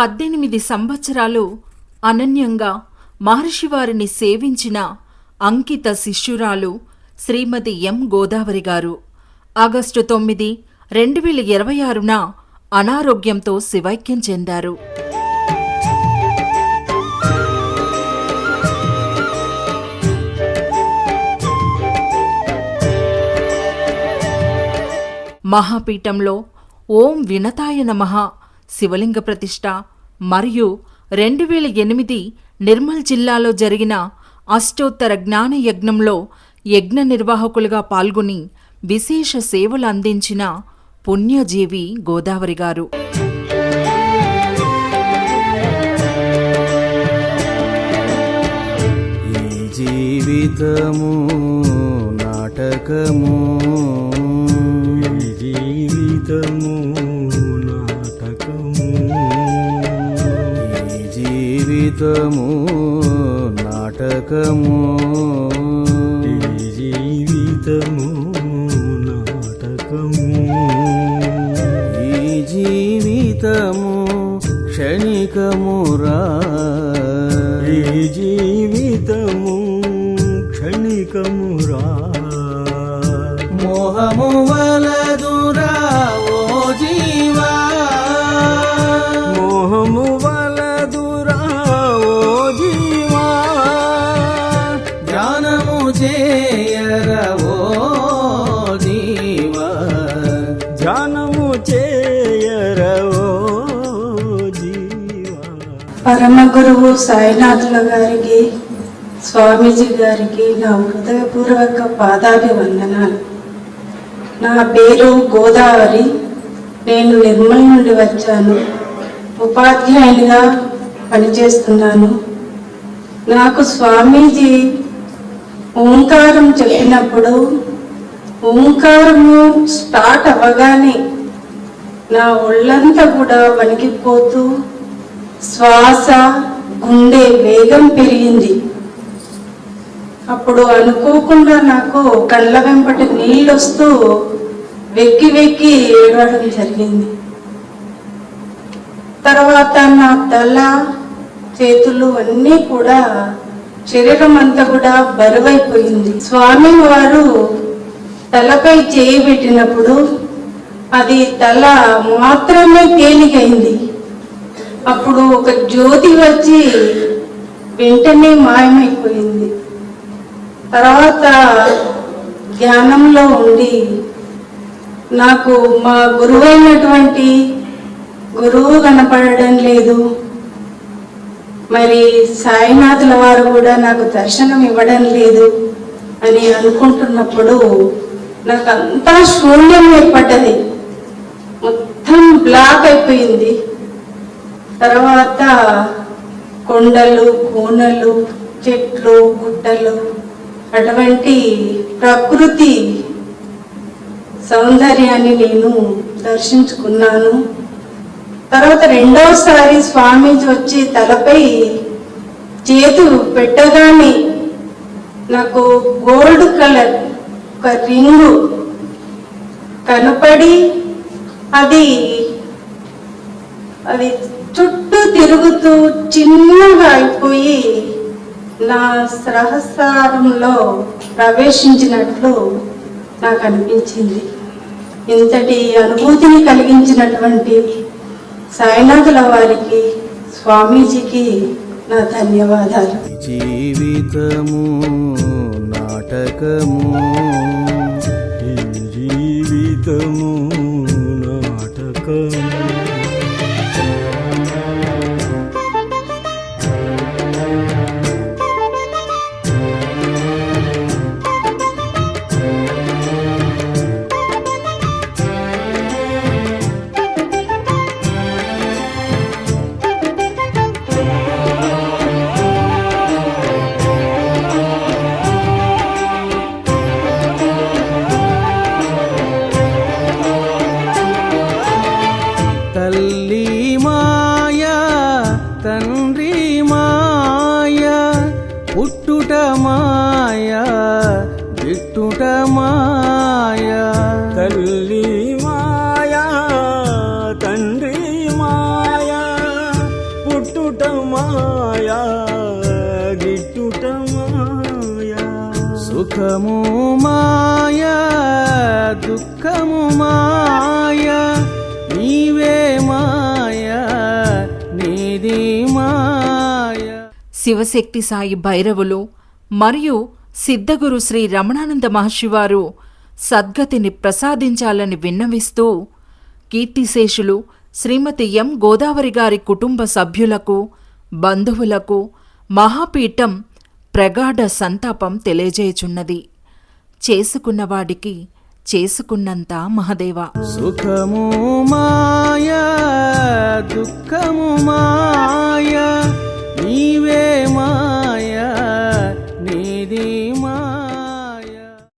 18 సంవత్సరాలు అనన్యంగా మహర్షివారిని సేవించిన అంకిత శిష్యురాలు శ్రీమతి ఎం. గోదావరి గారు ఆగస్టు 9, 2026న అనారోగ్యంతో శివైక్యం చెందారు. మహాపీఠంలో ఓం వినతాయ నమః శివలింగ ప్రతిష్ఠ మరియు 2008 నిర్మల్ జిల్లాలో జరిగిన అష్టోత్తర జ్ఞాన యజ్ఞంలో యజ్ఞ నిర్వాహకులుగా పాల్గొని విశేష సేవలు అందించిన పుణ్యజీవి గోదావరి గారు. ఈ జీవితము నాటకము, జీవితము నాటకము, ఈ జీవితము నాటకము, ఈ జీవితము నాటకము, ఈ జీవితము క్షణికమురా, ఈ జీవితము క్షణికమురా, మోహము వలదురా ఓ జీవా, మోహము వలదురా ఓ జీవా, ధ్యానము చేయరా ఓ జీవా, ధ్యానము చేయరా ఓ జీవా. పరమ గురువు సాయినాథుల గారికి, స్వామీజీ గారికి నా హృదయపూర్వక పాదాభివందనాలు. నా పేరు గోదావరి. నేను నిర్మల్ నుండి వచ్చాను. ఉపాధ్యాయునిగా పనిచేస్తున్నాను. నాకు స్వామీజీ ఓంకారం చెప్పినప్పుడు ఓంకారము స్టార్ట్ అవ్వగానే నా ఒళ్ళంతా కూడా వణికిపోతూ శ్వాస, గుండె వేగం పెరిగింది. అప్పుడు అనుకోకుండా నాకు కళ్ళ వెంబటి నీళ్ళు వస్తూ వెక్కి వెక్కి ఏడవడం జరిగింది. తర్వాత నా తల, చేతులు అన్నీ కూడా, శరీరం అంతా కూడా బరువైపోయింది. స్వామి వారు తలపై చేయి పెట్టినప్పుడు అది తల మాత్రమే తేలికైంది. అప్పుడు ఒక జ్యోతి వచ్చి వెంటనే మాయమైపోయింది. తర్వాత ధ్యానంలో ఉండి నాకు మా గురువైనటువంటి గురువు కనపడడం లేదు. మరి సాయినాథుల వారు కూడా నాకు దర్శనం ఇవ్వడం లేదు అని అనుకుంటున్నప్పుడు నాకు అంతా శూన్యం ఏర్పడ్డది. మొత్తం బ్లాక్ అయిపోయింది. తర్వాత కొండలు, కోనలు, చెట్లు, గుట్టలు, అటువంటి ప్రకృతి సౌందర్యాన్ని నేను దర్శించుకున్నాను. తర్వాత రెండవసారి స్వామీజీ వచ్చి తలపై చేతు పెట్టగానే నాకు గోల్డ్ కలర్ ఒక రింగు కనపడి అది చుట్టూ తిరుగుతూ చిన్నగా అయిపోయి నా సహస్రంలో ప్రవేశించినట్లు నాకు అనిపించింది. ఇంతటి అనుభూతిని కలిగించినటువంటి సాయినాథుల వారికి, స్వామీజీకి నా ధన్యవాదాలు. జీవితము నాటకము, జీవితము నాటకము. సుఖము మాయ దుఃఖము మాయ నీవే మాయ నీది మాయ. శివశక్తి సాయి భైరవులు మరియు సిద్ధగురు శ్రీ రమణానంద మహర్షివారు సద్గతిని ప్రసాదించాలని విన్నవిస్తూ కీర్తిశేషులు శ్రీమతి ఎం గోదావరి గారి కుటుంబ సభ్యులకు బంధువులకు మహాపీఠం ప్రగాఢ సంతాపం తెలియజేయుచున్నది. చేసుకున్నవాడికి చేసుకున్నంత మహదేవా. సుఖము మాయ దుఃఖము మాయ నీవే మాయ